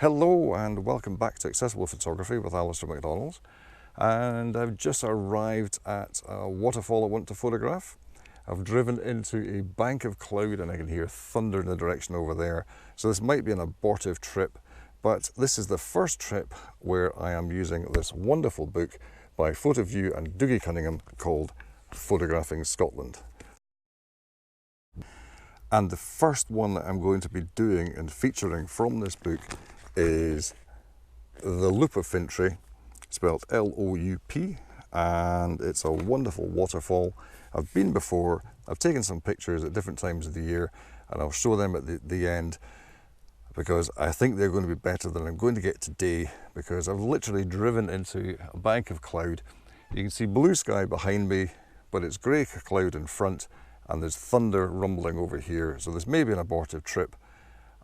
Hello and welcome back to Accessible Photography with Alastair MacDonald, and I've just arrived at a waterfall I want to photograph. I've driven into a bank of cloud and I can hear thunder in the direction over there, so this might be an abortive trip, but this is the first trip where I am using this wonderful book by Fotovue and Dougie Cunningham called Photographing Scotland. And the first one that I'm going to be doing and featuring from this book is the Loup of Fintry, spelled L-O-U-P, and it's a wonderful waterfall. I've been before, I've taken some pictures at different times of the year, and I'll show them at the end because I think they're going to be better than I'm going to get today, because I've literally driven into a bank of cloud. You can see blue sky behind me, but it's grey cloud in front, and there's thunder rumbling over here, so this may be an abortive trip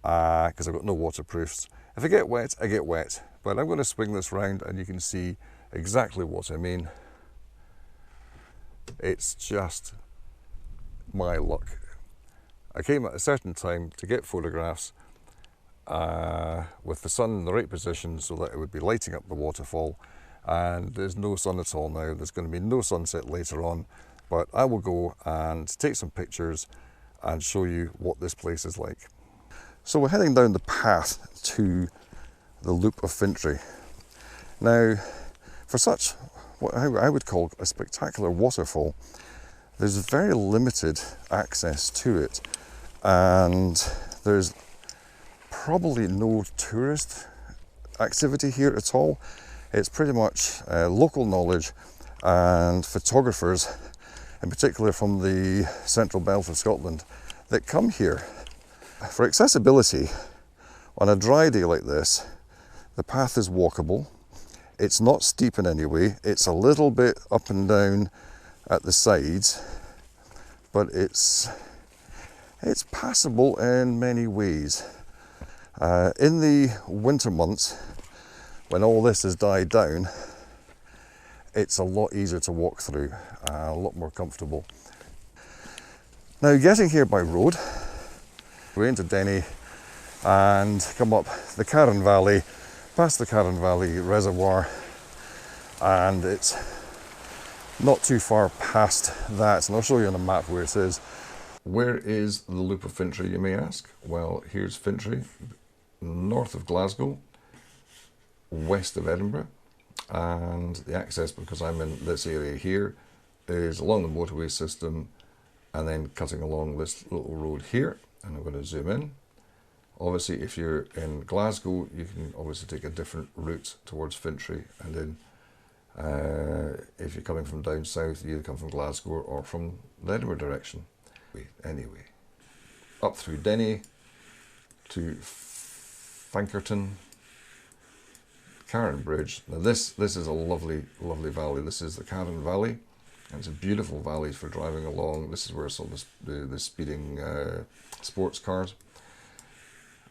because I've got no waterproofs. If I get wet, I get wet, but I'm going to swing this round and you can see exactly what I mean. It's just my luck. I came at a certain time to get photographs with the sun in the right position so that it would be lighting up the waterfall, and there's no sun at all now. There's going to be no sunset later on, but I will go and take some pictures and show you what this place is like. So we're heading down the path to the Loup of Fintry. Now, for such what I would call a spectacular waterfall, there's very limited access to it, and there's probably no tourist activity here at all. It's pretty much local knowledge and photographers, in particular from the central belt of Scotland, that come here. For accessibility, on a dry day like this, the path is walkable. It's not steep in any way. It's a little bit up and down at the sides, but it's passable in many ways. In the winter months, when all this has died down, it's a lot easier to walk through, a lot more comfortable. Now, getting here by road, we're into Denny and come up the Carron Valley, past the Carron Valley Reservoir, and it's not too far past that, and I'll show you on a map where it is. Where is the Loup of Fintry, you may ask? Well, here's Fintry, north of Glasgow, west of Edinburgh, and the access, because I'm in this area here, is along the motorway system and then cutting along this little road here. And I'm going to zoom in. Obviously, if you're in Glasgow, you can obviously take a different route towards Fintry, and then if you're coming from down south, you either come from Glasgow or from the Edinburgh direction. Anyway, up through Denny to Fankerton, Carron Bridge. Now this is a lovely valley. This is the Carron Valley, and it's a beautiful valley for driving along. This is where some of the speeding sports cars.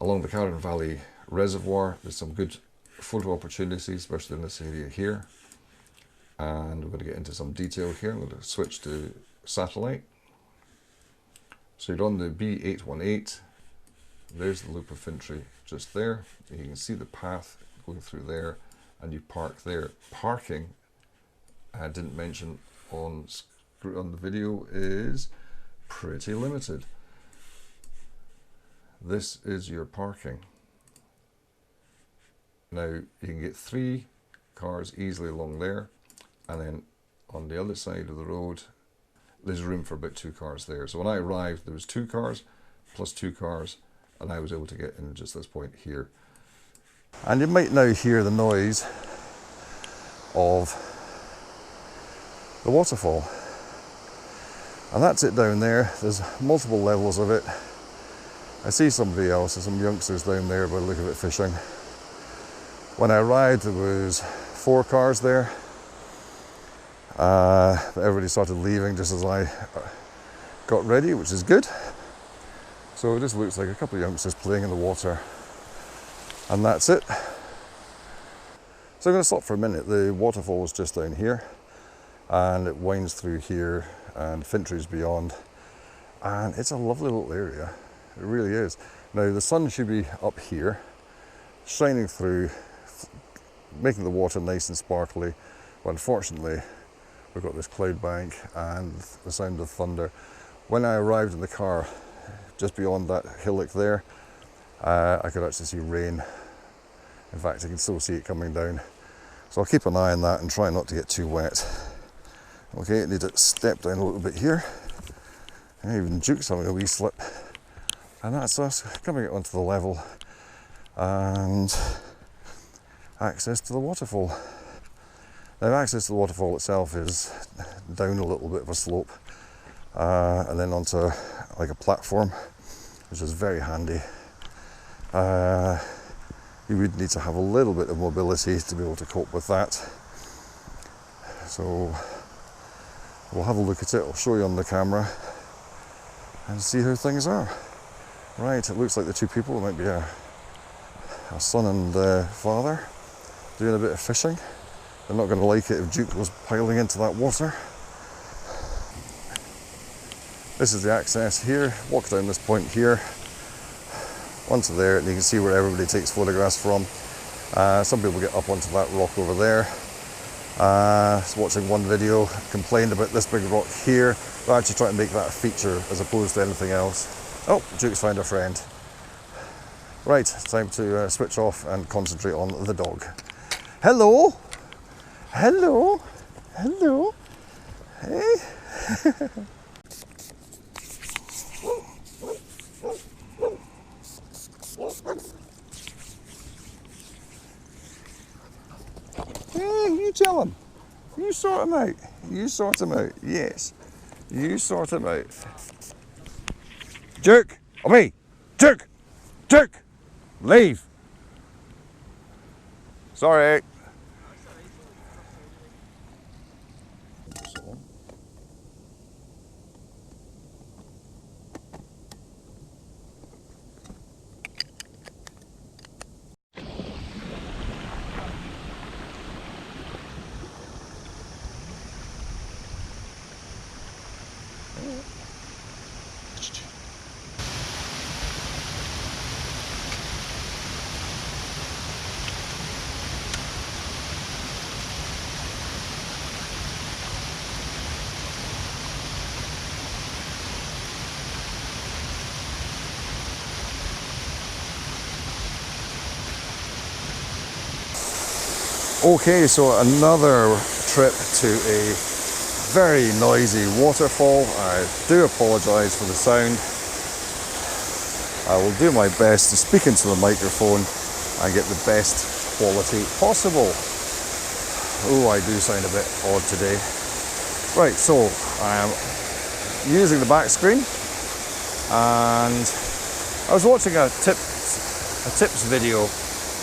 Along the Carron Valley Reservoir, there's some good photo opportunities, especially in this area here. And we're going to get into some detail here. I'm going to switch to satellite. So you're on the B818. There's the Loup of Fintry just there. You can see the path going through there, and you park there. Parking, I didn't mention on the video, is pretty limited. This is your parking. Now you can get 3 cars easily along there, and then on the other side of the road there's room for about 2 cars there. So when I arrived, there was 2 cars plus 2 cars, and I was able to get in just this point here. And you might now hear the noise of the waterfall, and that's it down there. There's multiple levels of it. I see somebody else, there's some youngsters down there by the look of it fishing. When I arrived, there was 4 cars there. But everybody started leaving just as I got ready, which is good. So it just looks like a couple of youngsters playing in the water, and that's it. So I'm going to stop for a minute. The waterfall is just down here, and it winds through here, and Fintry's beyond, and it's a lovely little area. It really is. Now the sun should be up here, shining through, making the water nice and sparkly. But unfortunately, we've got this cloud bank and the sound of thunder. When I arrived in the car, just beyond that hillock there, I could actually see rain. In fact, I can still see it coming down. So I'll keep an eye on that and try not to get too wet. Okay, I need to step down a little bit here. And even Duke's having a wee slip. And that's us coming onto the level and access to the waterfall. Now, access to the waterfall itself is down a little bit of a slope and then onto like a platform, which is very handy. You would need to have a little bit of mobility to be able to cope with that. So we'll have a look at it. I'll show you on the camera and see how things are. Right, it looks like the two people, it might be a son and father, doing a bit of fishing. They're not going to like it if Duke goes piling into that water. This is the access here. Walk down this point here, onto there, and you can see where everybody takes photographs from. Some people get up onto that rock over there. Watching one video, complained about this big rock here. We're actually trying to make that a feature as opposed to anything else. Oh, Duke's found a friend. Right, time to switch off and concentrate on the dog. Hello! Hello! Hello! Hey! Hey, you tell him. You sort him out. You sort him out. Yes. You sort him out. Duke! Away! Duke! Duke! Leave! Sorry. Okay, so another trip to a very noisy waterfall. I do apologise for the sound. I will do my best to speak into the microphone and get the best quality possible. Oh, I do sound a bit odd today. Right, so I am using the back screen, and I was watching a tips video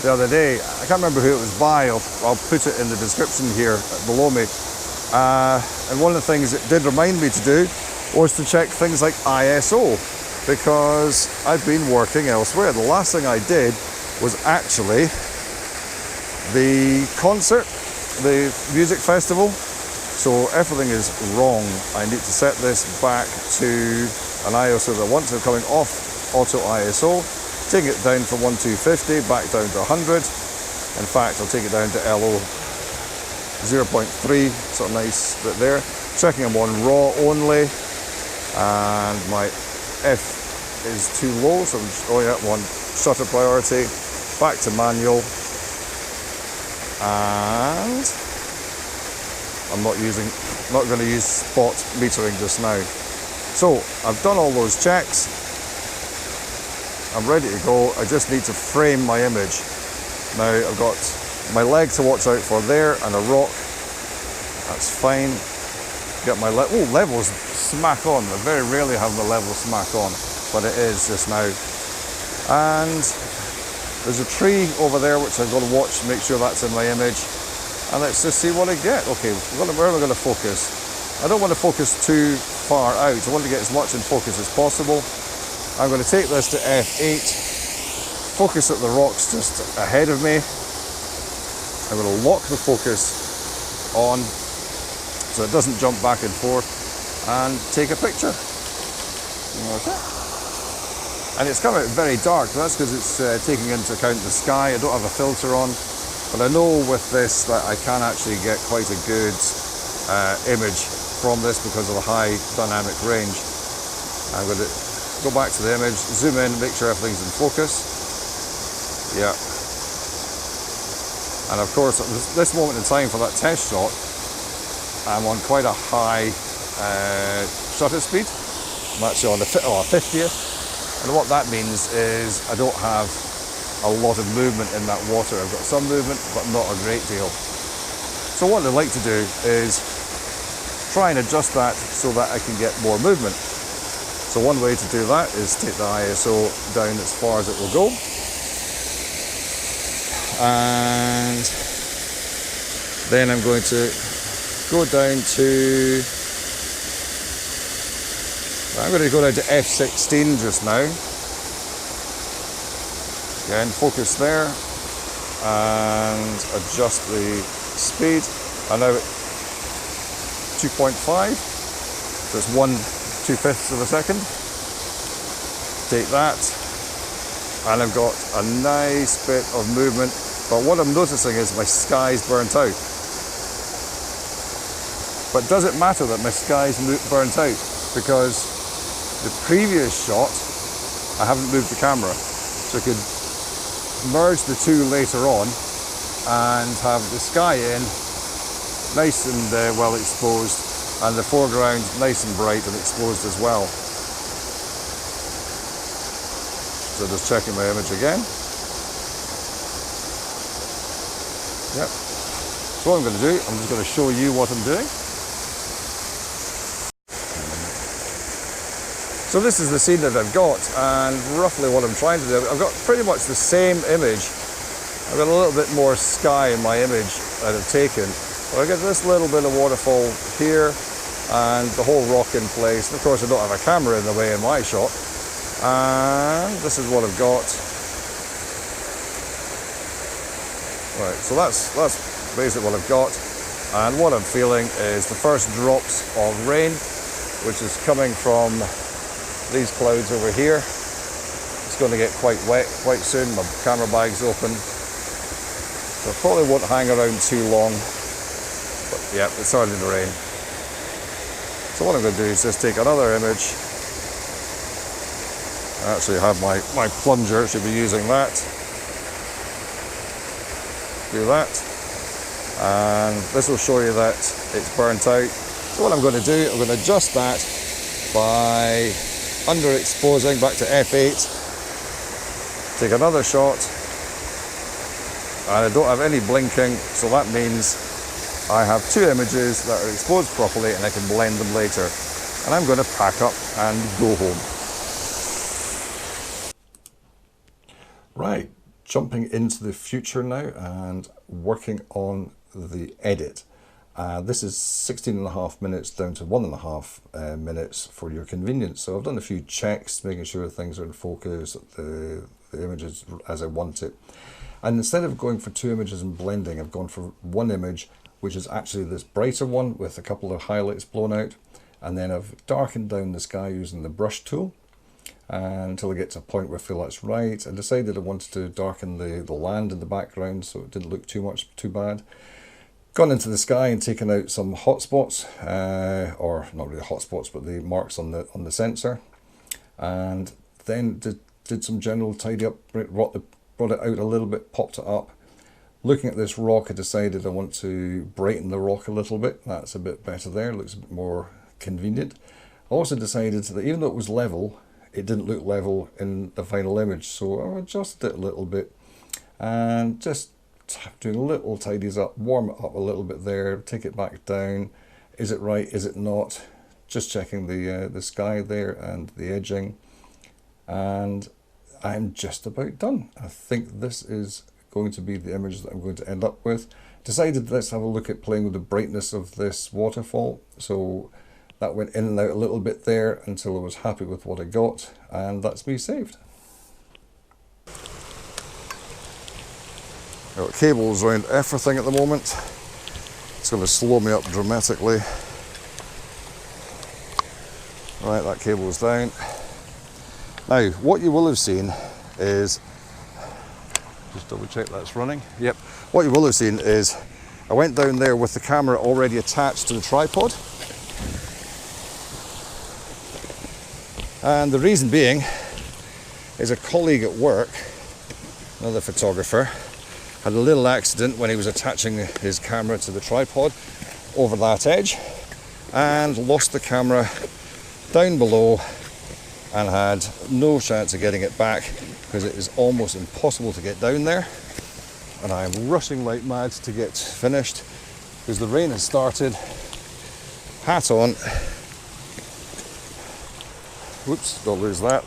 the other day. I can't remember who it was by. I'll put it in the description here below me. And one of the things it did remind me to do was to check things like ISO, because I've been working elsewhere. The last thing I did was actually the concert, the music festival. So everything is wrong. I need to set this back to an ISO that once I'm coming off auto ISO, take it down from 1250 back down to 100. In fact, I'll take it down to LO 0.3, sort of nice bit there. Checking I'm on RAW only, and my F is too low, so I'm just going up one shutter priority, back to manual, and I'm not going to use spot metering just now. So I've done all those checks. I'm ready to go. I just need to frame my image. Now I've got my leg to watch out for there and a rock. That's fine. Get my levels smack on. I very rarely have the level smack on, but it is just now. And there's a tree over there which I've got to watch, make sure that's in my image. And let's just see what I get. Okay, where am I going to focus? I don't want to focus too far out. I want to get as much in focus as possible. I'm going to take this to f8, focus at the rocks just ahead of me. I'm going to lock the focus on so it doesn't jump back and forth, and take a picture. Okay. And it's come out very dark, but that's because it's taking into account the sky. I don't have a filter on, but I know with this that I can actually get quite a good image from this because of the high dynamic range. I'm going to go back to the image, zoom in, make sure everything's in focus. Yeah. And of course, at this moment in time for that test shot, I'm on quite a high shutter speed. I'm actually on a 50th. And what that means is I don't have a lot of movement in that water. I've got some movement, but not a great deal. So what I'd like to do is try and adjust that so that I can get more movement. So one way to do that is take the ISO down as far as it will go. And then I'm going to go down to, I'm going to go down to f16 just now. Again, focus there and adjust the speed. I'm now at 2.5, so it's 1/2 of a second. Take that, and I've got a nice bit of movement. But what I'm noticing is my sky's burnt out. But does it matter that my sky's burnt out? Because the previous shot, I haven't moved the camera. So I could merge the two later on and have the sky in, nice and well exposed, and the foreground nice and bright and exposed as well. So just checking my image again. Yep. So what I'm going to do, I'm just going to show you what I'm doing. So this is the scene that I've got, and roughly what I'm trying to do, I've got pretty much the same image. I've got a little bit more sky in my image that I've taken. But I get this little bit of waterfall here, and the whole rock in place. And of course I don't have a camera in the way in my shot. And this is what I've got. Right, so that's basically what I've got. And what I'm feeling is the first drops of rain, which is coming from these clouds over here. It's going to get quite wet quite soon. My camera bag's open. So I probably won't hang around too long. But yeah, it's starting to rain. So what I'm going to do is just take another image. I actually have my plunger, should be using that. Do that, and this will show you that it's burnt out. So what I'm going to do, I'm going to adjust that by underexposing back to f8, take another shot, and I don't have any blinking, so that means I have two images that are exposed properly and I can blend them later. And I'm going to pack up and go home. Right. Jumping into the future now and working on the edit. This is 16.5 minutes down to 1.5 minutes for your convenience. So I've done a few checks, making sure things are in focus, the image is as I want it. And instead of going for two images and blending, I've gone for one image, which is actually this brighter one with a couple of highlights blown out. And then I've darkened down the sky using the brush tool. Until I get to a point where I feel that's right. I decided I wanted to darken the land in the background so it didn't look too bad. Gone into the sky and taken out some hot spots, or not really hot spots, but the marks on the sensor, and then did some general tidy up, brought it out a little bit, popped it up. Looking at this rock, I decided I want to brighten the rock a little bit. That's a bit better there, looks a bit more convenient. I also decided that even though it was level, it didn't look level in the final image, so I adjusted it a little bit and just doing little tidies up, warm it up a little bit there, take it back down. Is it right? Is it not? Just checking the sky there and the edging, and I'm just about done. I think this is going to be the image that I'm going to end up with. Decided let's have a look at playing with the brightness of this waterfall. So that went in and out a little bit there until I was happy with what I got, and that's me saved. I've got cables around everything at the moment. It's going to slow me up dramatically. Right, that cable's down. Now, what you will have seen is, just double check that's running. Yep. What you will have seen is I went down there with the camera already attached to the tripod. And the reason being is a colleague at work, another photographer, had a little accident when he was attaching his camera to the tripod over that edge and lost the camera down below and had no chance of getting it back because it is almost impossible to get down there. And I am rushing like mad to get finished because the rain has started. Hat on. Whoops, don't lose that.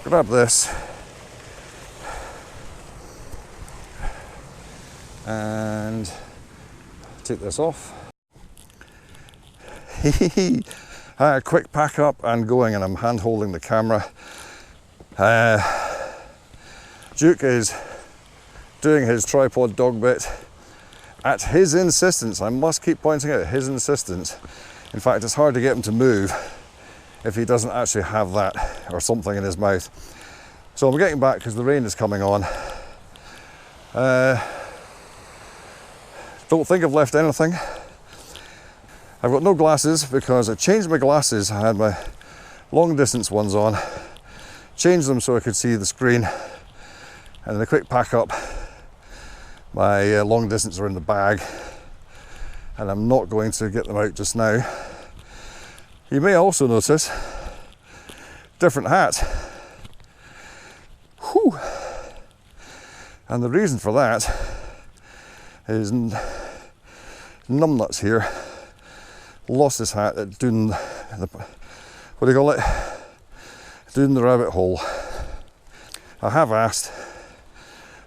Grab this. And take this off. Quick pack up and going, and I'm hand holding the camera. Duke is doing his tripod dog bit at his insistence. I must keep pointing out his insistence. In fact, it's hard to get him to move if he doesn't actually have that or something in his mouth. So I'm getting back because the rain is coming on. Don't think I've left anything. I've got no glasses because I changed my glasses. I had my long distance ones on, changed them so I could see the screen, and then a quick pack up. My long distance are in the bag and I'm not going to get them out just now. You may also notice different hat. Whew. And the reason for that is numbnuts here lost his hat at doing the, what do you call it? Doing the rabbit hole. I have asked,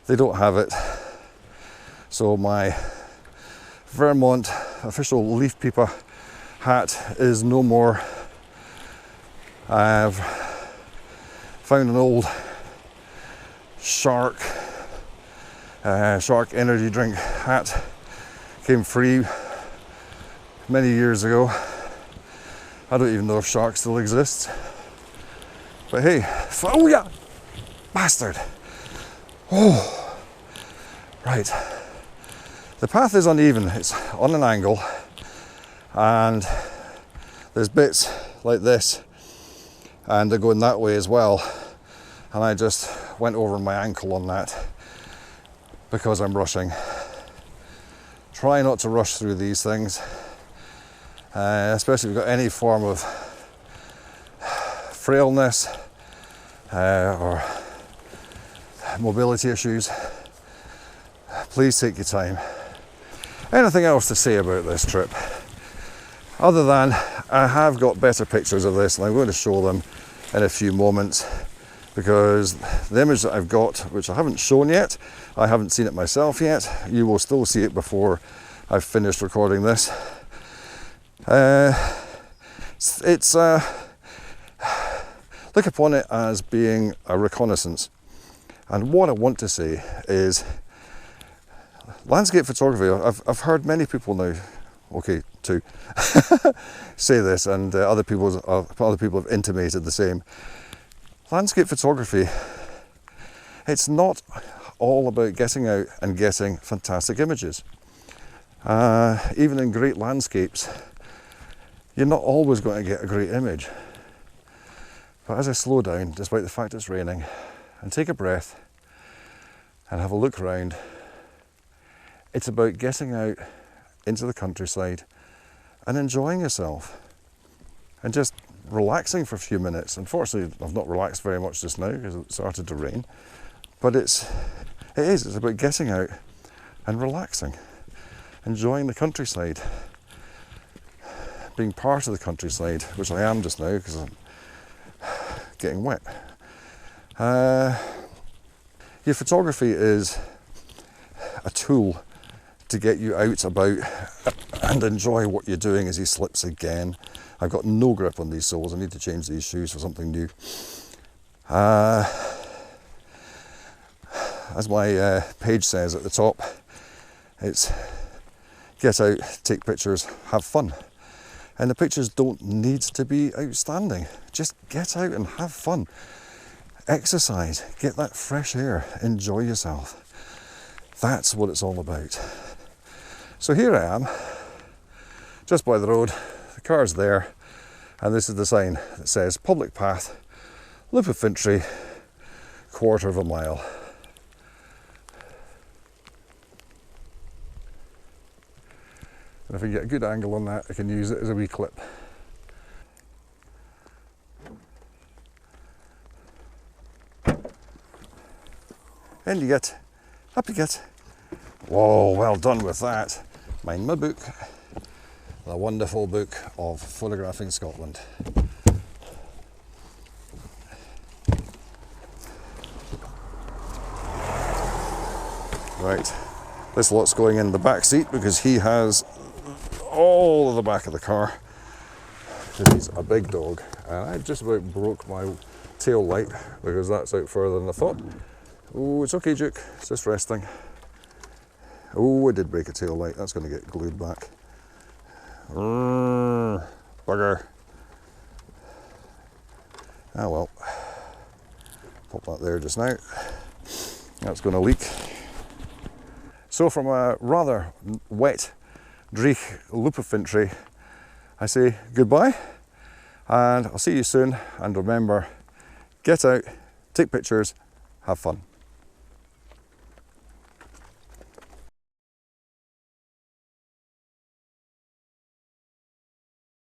they don't have it. So my Vermont official leaf peeper hat is no more. I've found an old shark energy drink hat. Came free many years ago. I don't even know if shark still exists. But hey, oh yeah, bastard. Oh, right. The path is uneven, it's on an angle, and there's bits like this, and they're going that way as well. And I just went over my ankle on that because I'm rushing. Try not to rush through these things, especially if you've got any form of frailness or mobility issues. Please take your time. Anything else to say about this trip? Other than I have got better pictures of this and I'm going to show them in a few moments, because the image that I've got, which I haven't shown yet, I haven't seen it myself yet, you will still see it before I've finished recording this. Look upon it as being a reconnaissance. And what I want to say is, landscape photography, I've heard many people now, okay, two, say this, and other people have intimated the same. Landscape photography, it's not all about getting out and getting fantastic images. Even in great landscapes, you're not always going to get a great image. But as I slow down, despite the fact it's raining, and take a breath and have a look around, it's about getting out into the countryside and enjoying yourself and just relaxing for a few minutes. Unfortunately, I've not relaxed very much just now because it started to rain, but it's about getting out and relaxing, enjoying the countryside, being part of the countryside, which I am just now because I'm getting wet. Your photography is a tool to get you out about and enjoy what you're doing. As he slips again, I've got no grip on these soles. I need to change these shoes for something new. As my page says at the top, it's get out, take pictures, have fun. And the pictures don't need to be outstanding. Just get out and have fun. Exercise, get that fresh air, enjoy yourself. That's what it's all about. So here I am, just by the road, the car's there, and this is the sign that says public path, Loup of Fintry, quarter of a mile. And if I get a good angle on that, I can use it as a wee clip. In you get, up you get. Whoa, well done with that. Mind my book, the wonderful book of photographing Scotland. Right, this lot's going in the back seat because he has all of the back of the car. He's a big dog, and I just about broke my tail light because that's out further than I thought. Oh, it's okay, Duke, it's just resting. Oh, I did break a tail light, that's going to get glued back. Bugger. Ah well, pop that there just now. That's going to leak. So from a rather wet, dreich Loup of Fintry, I say goodbye, and I'll see you soon, and remember, get out, take pictures, have fun.